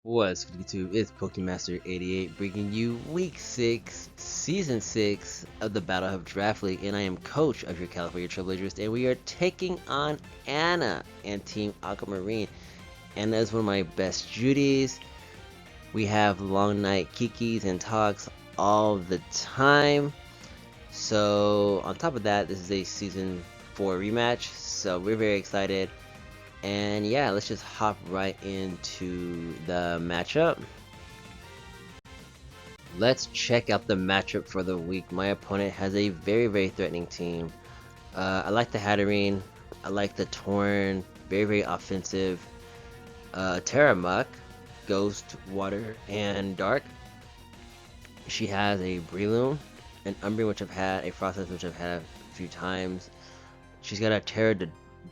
What's good, YouTube? It's Pokemaster88 bringing you Week 6, Season 6 of the Battle Hub Draft League, and I am coach of your California Trailblazers, and we are taking on Anna and Team Aquamarine. Anna is one of my best Judies. We have long night kikis and talks all the time. So on top of that, this is a Season 4 rematch, so we're very excited. And yeah, let's just hop right into the matchup. Let's check out the matchup for the week. My opponent has a very threatening team. I like the Hatterene. I like the Torn. Very offensive. Terra Muck, Ghost, Water, and Dark. She has a Breloom, an Umbreon which I've had, a Frostless which I've had a few times. She's got a Terra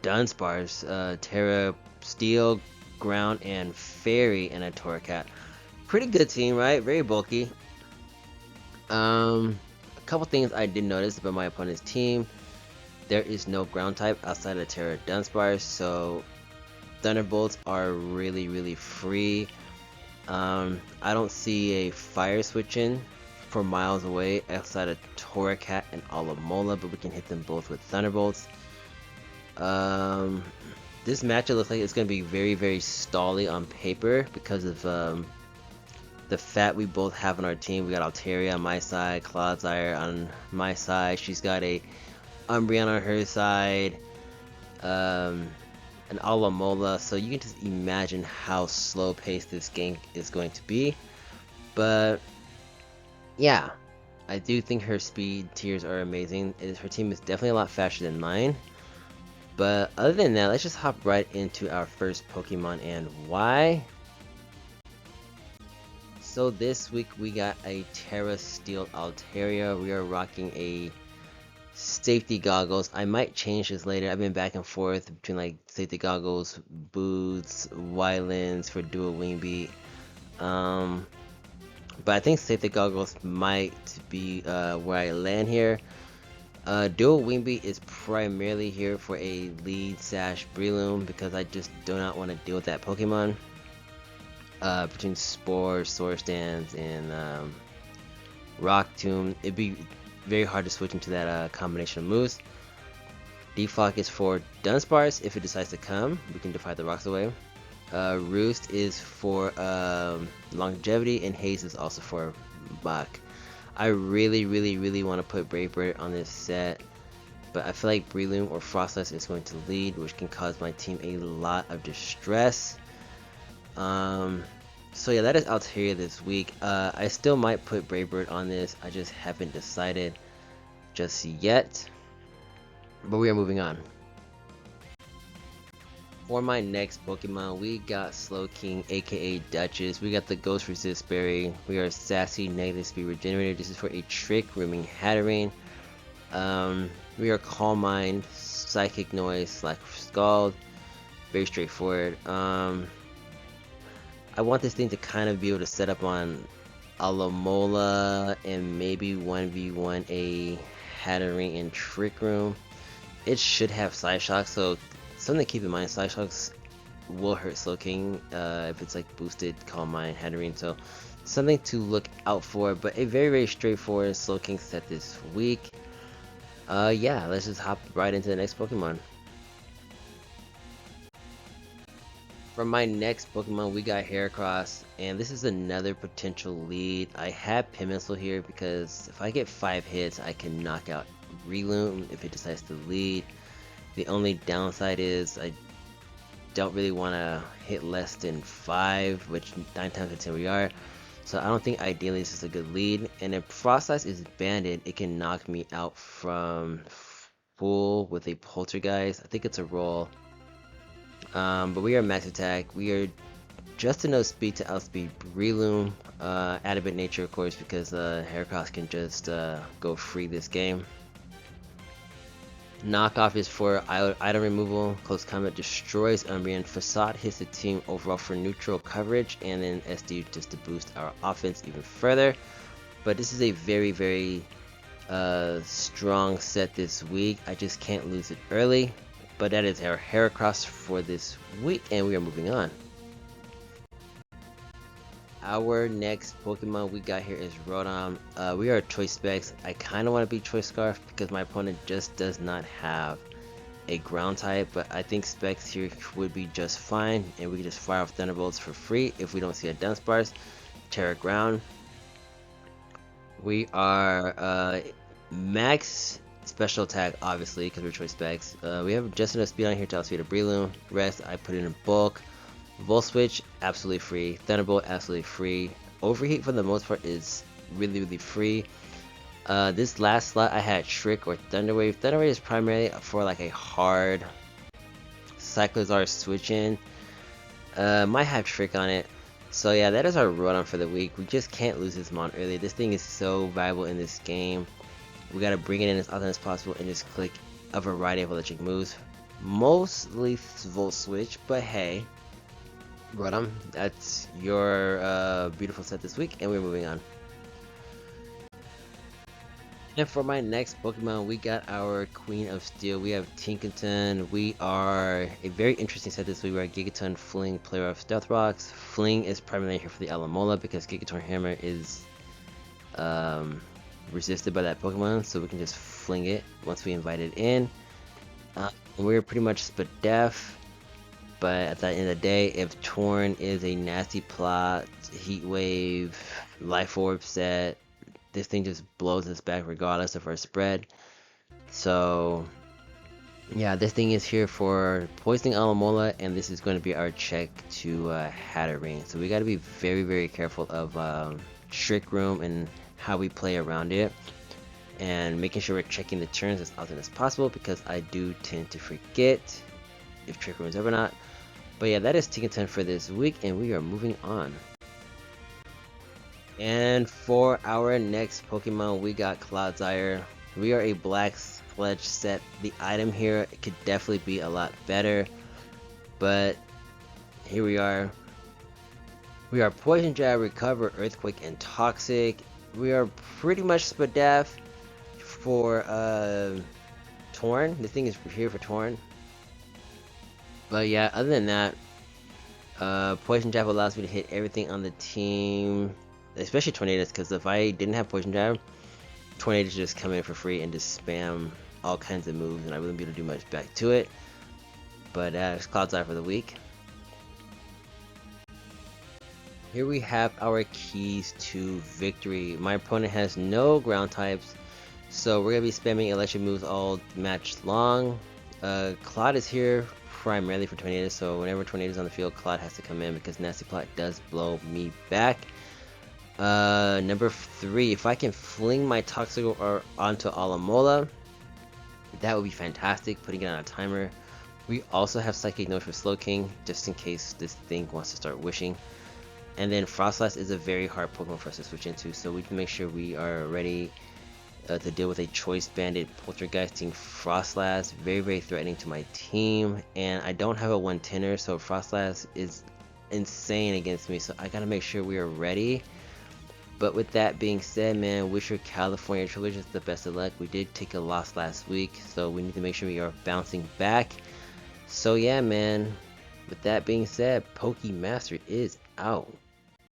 Dunsparce, Terra Steel, Ground, and Fairy, and a Torracat. Pretty good team, right? Very bulky. A couple things I did notice about my opponent's team. There is no ground type outside of Terra Dunsparce, so Thunderbolts are really free. I don't see a fire switching for miles away outside of Torracat and Alamola, but we can hit them both with Thunderbolts. This matchup looks like it's going to be very stally on paper because of the fact we both have on our team. We got Altaria on my side, Clodsire on my side. She's got a Umbreon on her side, an Alamola. So you can just imagine how slow paced this game is going to be. But yeah, I do think her speed tiers are amazing. Her team is definitely a lot faster than mine. But other than that, let's just hop right into our first Pokemon and why. So this week we got a Terra Steel Altaria. We are rocking a safety goggles. I might change this later. I've been back and forth between like safety goggles, boots, Wildlands for dual wing beat. But I think safety goggles might be where I land here. Dual Wing Beat is primarily here for a lead sash Breloom because I just do not want to deal with that Pokemon. Between Spore, Sword Stance, and Rock Tomb, it'd be very hard to switch into that combination of moves. Defog is for Dunsparce. If it decides to come, we can defy the rocks away. Roost is for longevity, and Haze is also for Buck. I really want to put Brave Bird on this set, but I feel like Breloom or Frostless is going to lead, which can cause my team a lot of distress. So yeah, that is Altaria this week. I still might put Brave Bird on this. I just haven't decided just yet. But we are moving on. For my next Pokemon, we got Slowking, aka Duchess. We got the Ghost Resist Berry. We are Sassy, Negative Speed Regenerator. This is for a Trick Rooming Hatterene. We are Calm Mind, Psychic Noise, Slack Scald. Very straightforward. I want this thing to kind of be able to set up on Alamola and maybe 1v1 a Hatterene in Trick Room. It should have Side Shock, so something to keep in mind, Side Shocks will hurt Slowking if it's like boosted Calm Mind Hatterene, so something to look out for, but a very straightforward Slowking set this week. Yeah, let's just hop right into the next Pokemon. For my next Pokemon, we got Heracross, and this is another potential lead. I have Pinsel here because if I get 5 hits, I can knock out Breloom if it decides to lead. The only downside is I don't really want to hit less than 5, which 9 times out of 10 we are. So I don't think ideally this is a good lead. And if Frostlass is banded, it can knock me out from full with a Poltergeist. I think it's a roll. But we are max attack. We are just enough speed to outspeed Breloom. Adamant nature, of course, because Heracross can just go free this game. Knockoff is for item removal. Close combat destroys Umbreon. Facade hits the team overall for neutral coverage, and then SD just to boost our offense even further. But this is a very strong set this week. I just can't lose it early. But that is our Heracross for this week, and we are moving on. our next Pokemon we got here is Rotom. We are Choice Specs. I kind of want to be Choice Scarf because my opponent just does not have a ground type, but I think Specs here would be just fine, and we can just fire off Thunderbolts for free if we don't see a Dunsparce. Terra Ground. We are max special attack, obviously, because we're Choice Specs. We have just enough speed on here to outspeed a Breloom. Rest, I put it in bulk. Volt Switch, absolutely free. Thunderbolt, absolutely free. Overheat, for the most part, is really free. This last slot, I had Shriek or Thunder Wave. Thunder Wave is primarily for like a hard Cyclozar switch in. Might have Shriek on it. So yeah, that is our Rotom for the week. We just can't lose this mon early. This thing is so valuable in this game. We gotta bring it in as often as possible and just click a variety of electric moves. Mostly Volt Switch, but hey, Rotom, that's your beautiful set this week, and we're moving on. And for my next Pokemon, we got our Queen of Steel. We have Tinkaton. We are a very interesting set this week. We are Gigaton, Fling, player of Stealth Rocks. Fling is primarily here for the Alamola because Gigaton Hammer is resisted by that Pokemon, so we can just fling it once we invite it in. We're pretty much Spadef, but at the end of the day, if Torn is a nasty plot, Heat Wave, Life Orb set, this thing just blows us back regardless of our spread. So yeah, this thing is here for poisoning Alamola, and this is going to be our check to Hatterene. So we got to be very careful of Trick Room and how we play around it, and making sure we're checking the turns as often as possible, because I do tend to forget if Trick Room is ever not. But yeah, that is Tinkaton for this week, and we are moving on. And for our next Pokemon, we got Clodsire. We are a Black Sledge set. The item here could definitely be a lot better, but here we are. We are Poison Jab, Recover, Earthquake, and Toxic. We are pretty much Spadef for Torn. This thing is here for Torn. But yeah, other than that, Poison Jab allows me to hit everything on the team, especially Tornadus, because if I didn't have Poison Jab, Tornadus just come in for free and just spam all kinds of moves, and I wouldn't be able to do much back to it. But it's Clodsire for the week. Here we have our keys to victory. My opponent has no ground types, so we're going to be spamming electric moves all match long. Claude is here primarily for Tornadus, so whenever Tornadus is on the field, Claude has to come in because Nasty Plot does blow me back. Number 3, if I can fling my Toxic onto Alamola, that would be fantastic, putting it on a timer. We also have Psychic Note for Slowking, just in case this thing wants to start wishing. And then Frostlass is a very hard Pokemon for us to switch into, so we can make sure we are ready to deal with a Choice Banded Poltergeisting Frostlass. Very threatening to my team, and I don't have a 110er, so Frostlass is insane against me, so I gotta make sure we are ready. But with that being said, man, wish your California Trilogy the best of luck. We did take a loss last week, so we need to make sure we are bouncing back. So yeah, man, with that being said, Pokemaster is out.